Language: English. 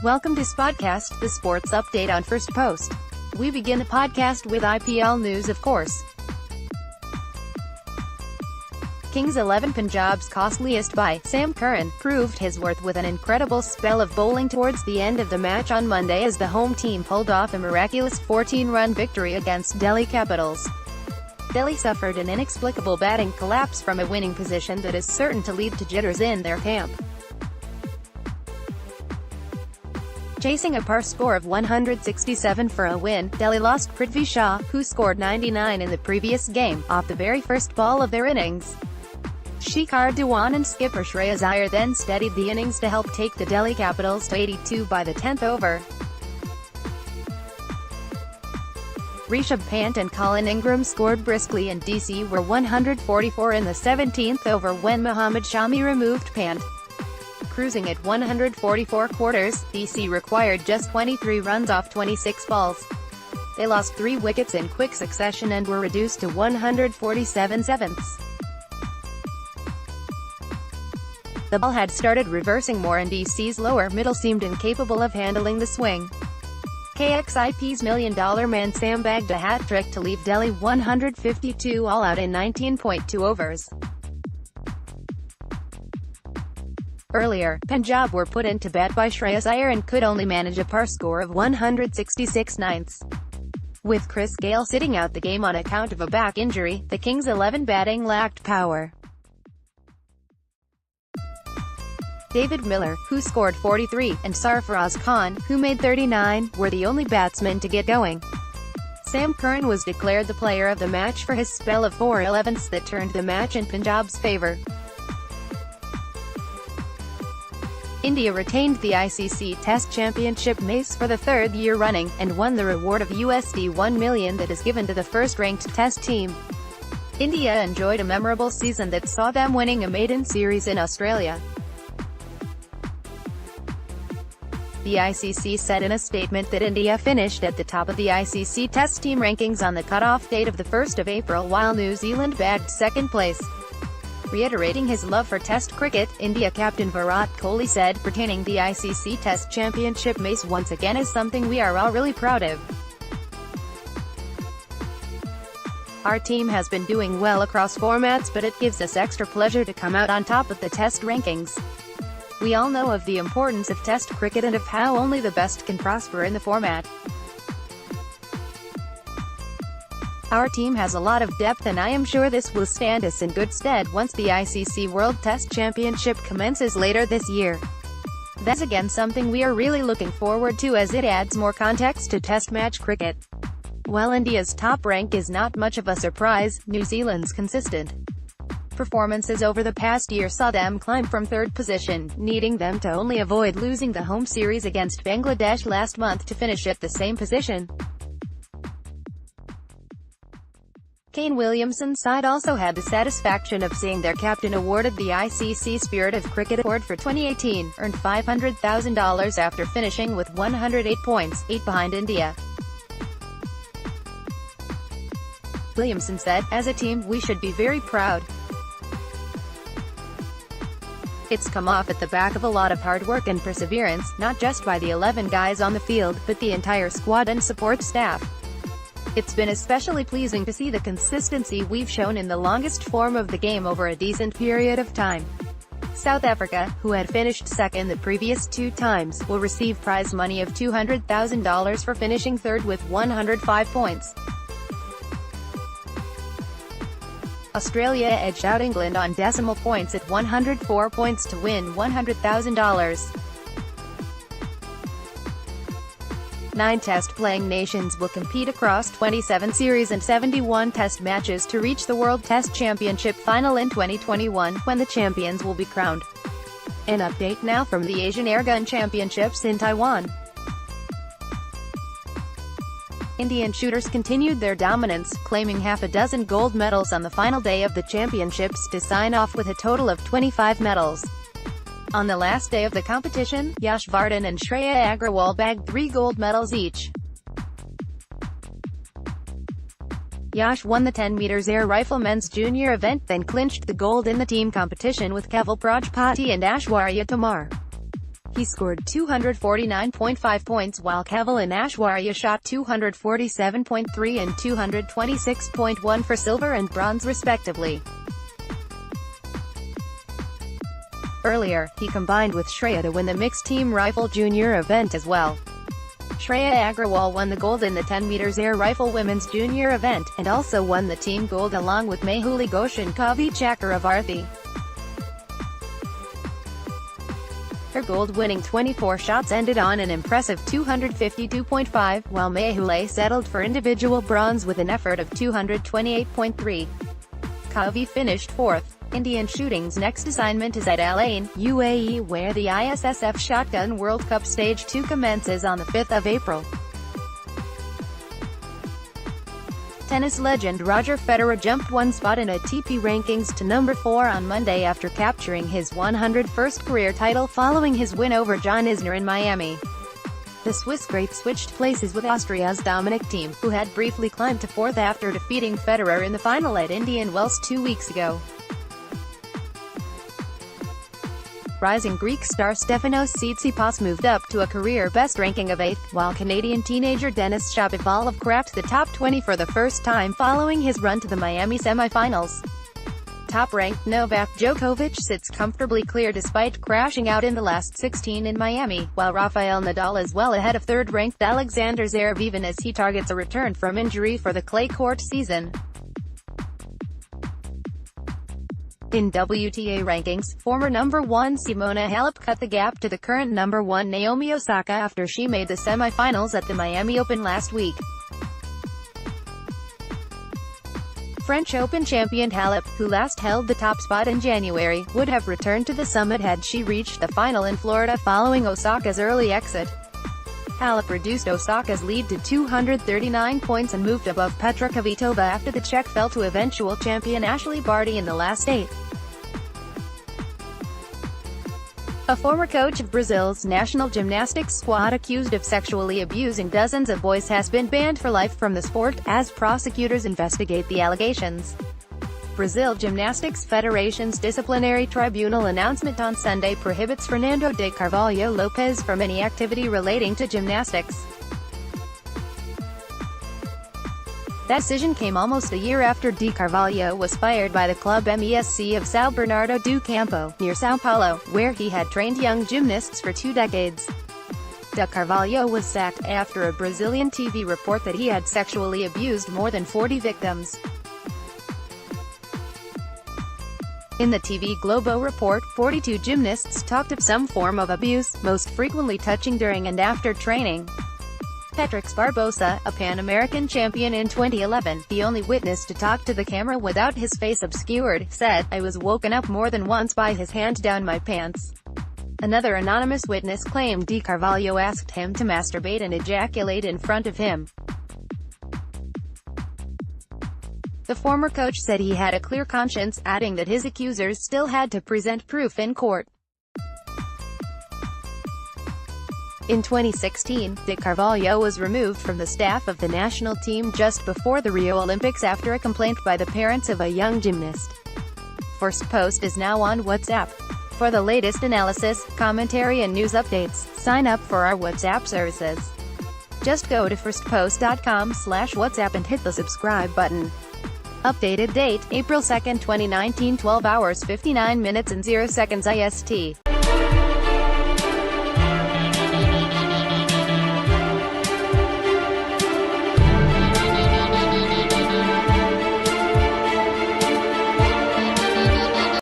Welcome to Spodcast, the sports update on Firstpost. We begin the podcast with IPL news, of course. Kings XI Punjab's costliest by Sam Curran proved his worth with an incredible spell of bowling towards the end of the match on Monday as the home team pulled off a miraculous 14-run victory against Delhi Capitals. Delhi suffered an inexplicable batting collapse from a winning position that is certain to lead to jitters in their camp. Chasing a par score of 167 for a win, Delhi lost Prithvi Shaw, who scored 99 in the previous game, off the very first ball of their innings. Shikhar Dhawan and skipper Shreyas Iyer then steadied the innings to help take the Delhi Capitals to 82 by the 10th over. Rishabh Pant and Colin Ingram scored briskly and DC were 144 in the 17th over when Mohammad Shami removed Pant. Cruising at 144 quarters, DC required just 23 runs off 26 balls. They lost 3 wickets in quick succession and were reduced to 147 sevenths. The ball had started reversing more and DC's lower middle seemed incapable of handling the swing. KXIP's $1 million man Sam bagged a hat-trick to leave Delhi 152 all out in 19.2 overs. Earlier, Punjab were put into bat by Shreyas Iyer and could only manage a par score of 166 ninths. With Chris Gayle sitting out the game on account of a back injury, the Kings XI batting lacked power. David Miller, who scored 43, and Sarfaraz Khan, who made 39, were the only batsmen to get going. Sam Curran was declared the player of the match for his spell of 4 11ths that turned the match in Punjab's favour. India retained the ICC Test Championship mace for the 3rd year running, and won the reward of $1 million that is given to the first-ranked Test team. India enjoyed a memorable season that saw them winning a maiden series in Australia. The ICC said in a statement that India finished at the top of the ICC Test team rankings on the cut-off date of the 1st of April while New Zealand bagged second place. Reiterating his love for Test cricket, India captain Virat Kohli said, retaining the ICC Test Championship mace once again is something we are all really proud of. Our team has been doing well across formats, but it gives us extra pleasure to come out on top of the Test rankings. We all know of the importance of Test cricket and of how only the best can prosper in the format. Our team has a lot of depth and I am sure this will stand us in good stead once the ICC World Test Championship commences later this year. That's again something we are really looking forward to as it adds more context to Test match cricket. While India's top rank is not much of a surprise, New Zealand's consistent performances over the past year saw them climb from 3rd position, needing them to only avoid losing the home series against Bangladesh last month to finish at the same position. Kane Williamson's side also had the satisfaction of seeing their captain awarded the ICC Spirit of Cricket Award for 2018, earned $500,000 after finishing with 108 points, 8 behind India. Williamson said, "As a team, we should be very proud. It's come off at the back of a lot of hard work and perseverance, not just by the 11 guys on the field, but the entire squad and support staff. It's been especially pleasing to see the consistency we've shown in the longest form of the game over a decent period of time." South Africa, who had finished second the previous 2 times, will receive prize money of $200,000 for finishing 3rd with 105 points. Australia edged out England on decimal points at 104 points to win $100,000. 9 Test-playing nations will compete across 27 series and 71 Test matches to reach the World Test Championship final in 2021, when the champions will be crowned. An update now from the Asian Airgun Championships in Taiwan. Indian shooters continued their dominance, claiming half a dozen gold medals on the final day of the championships to sign off with a total of 25 medals. On the last day of the competition, Yash Vardhan and Shreya Agrawal bagged 3 gold medals each. Yash won the 10 meters air rifle men's junior event, then clinched the gold in the team competition with Keval Prajapati and Aishwarya Tomar. He scored 249.5 points while Kevin and Aishwarya shot 247.3 and 226.1 for silver and bronze respectively. Earlier, he combined with Shreya to win the mixed team rifle junior event as well. Shreya Agrawal won the gold in the 10 meters air rifle women's junior event, and also won the team gold along with Mehuli Ghosh and Kavi Chakravarthi. Her gold-winning 24 shots ended on an impressive 252.5, while Mehuli settled for individual bronze with an effort of 228.3. Kavi finished fourth. Indian shooting's next assignment is at Al Ain, UAE, where the ISSF Shotgun World Cup Stage 2 commences on the 5th of April. Tennis legend Roger Federer jumped one spot in ATP rankings to number 4 on Monday after capturing his 101st career title following his win over John Isner in Miami. The Swiss great switched places with Austria's Dominic Thiem, who had briefly climbed to 4th after defeating Federer in the final at Indian Wells 2 weeks ago. Rising Greek star Stefanos Tsitsipas moved up to a career-best ranking of 8th, while Canadian teenager Denis Shapovalov cracked the top 20 for the first time following his run to the Miami semifinals. Top-ranked Novak Djokovic sits comfortably clear despite crashing out in the last 16 in Miami, while Rafael Nadal is well ahead of third-ranked Alexander Zverev even as he targets a return from injury for the clay court season. In WTA rankings, former number 1 Simona Halep cut the gap to the current number 1 Naomi Osaka after she made the semifinals at the Miami Open last week. French Open champion Halep, who last held the top spot in January, would have returned to the summit had she reached the final in Florida following Osaka's early exit. Halep reduced Osaka's lead to 239 points and moved above Petra Kvitova after the Czech fell to eventual champion Ashley Barty in the last 8. A former coach of Brazil's national gymnastics squad accused of sexually abusing dozens of boys has been banned for life from the sport, as prosecutors investigate the allegations. Brazil Gymnastics Federation's disciplinary tribunal announcement on Sunday prohibits Fernando de Carvalho Lopes from any activity relating to gymnastics. That decision came almost a year after De Carvalho was fired by the club MESC of São Bernardo do Campo, near São Paulo, where he had trained young gymnasts for 2 decades. De Carvalho was sacked after a Brazilian TV report that he had sexually abused more than 40 victims. In the TV Globo report, 42 gymnasts talked of some form of abuse, most frequently touching during and after training. Petrix Barbosa, a Pan-American champion in 2011, the only witness to talk to the camera without his face obscured, said, "I was woken up more than once by his hand down my pants." Another anonymous witness claimed De Carvalho asked him to masturbate and ejaculate in front of him. The former coach said he had a clear conscience, adding that his accusers still had to present proof in court. In 2016, De Carvalho was removed from the staff of the national team just before the Rio Olympics after a complaint by the parents of a young gymnast. Firstpost is now on WhatsApp. For the latest analysis, commentary and news updates, sign up for our WhatsApp services. Just go to firstpost.com/WhatsApp and hit the subscribe button. Updated date, April 2, 2019, 12 hours 59 minutes and 0 seconds IST.